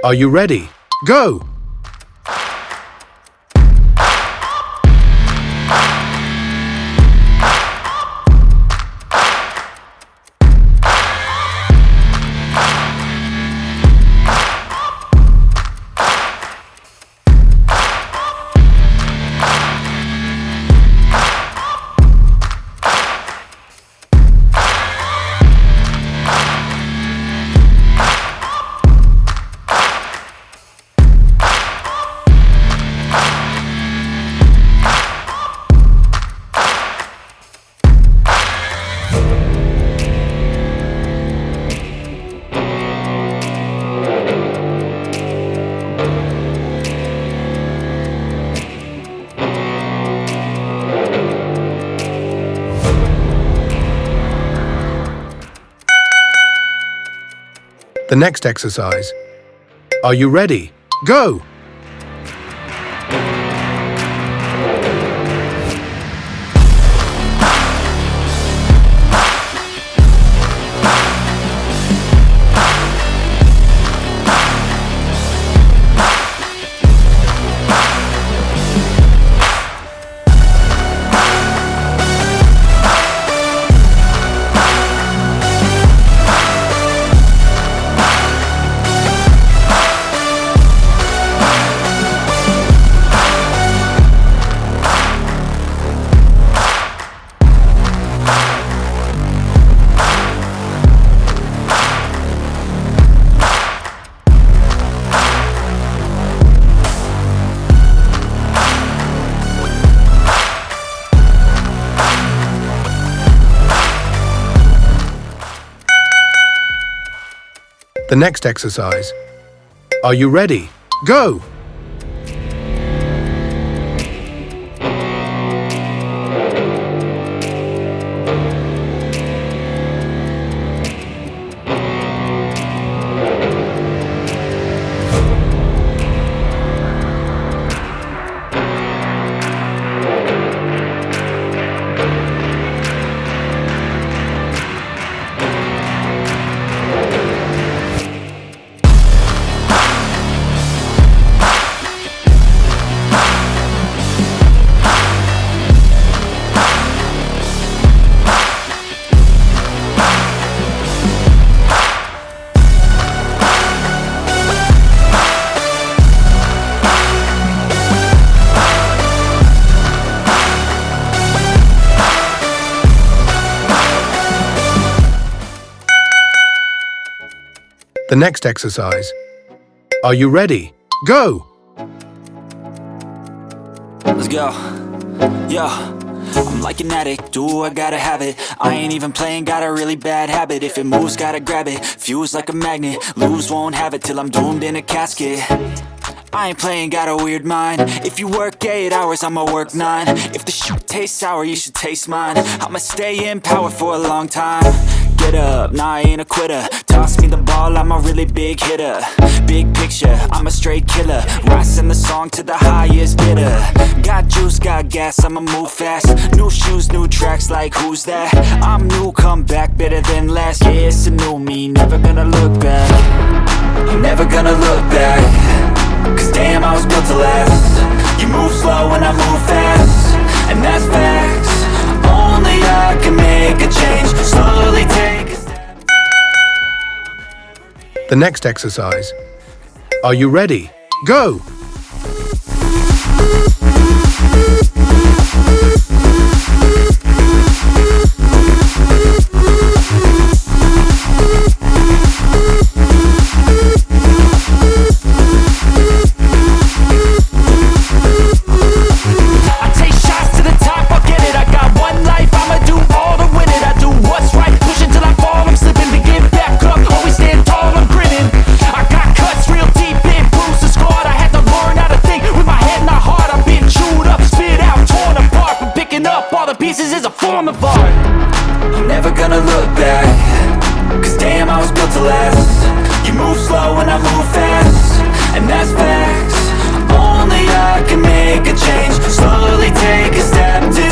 Are you ready? Go! The next exercise. Are you ready? Go! The next exercise. Are you ready? Go! The next exercise. Are you ready? Go! Let's go. Yo, I'm like an addict, do I gotta have it. I ain't even playing, got a really bad habit. If it moves, gotta grab it, fuse like a magnet. Lose, won't have it till I'm doomed in a casket. I ain't playing, got a weird mind. If you work 8 hours, I'ma work 9. If the shit tastes sour, you should taste mine. I'ma stay in power for a long time. Get up, nah, I ain't a quitter. Toss me the ball, I'm a really big hitter. Big picture, I'm a straight killer. Rising the song to the highest bidder. Got juice, got gas, I'ma move fast. New shoes, new tracks, like who's that? I'm new, come back, better than last. Yeah, it's a new me, never gonna look back. I'm never gonna look back. Cause damn, I was built to last. You move slow and I move fast, and that's facts. Only I can make a change. Slowly take a step. The next exercise. Are you ready? Go! I'm never gonna look back. Cause damn, I was built to last. You move slow and I move fast, and that's facts. Only I can make a change. Slowly take a step to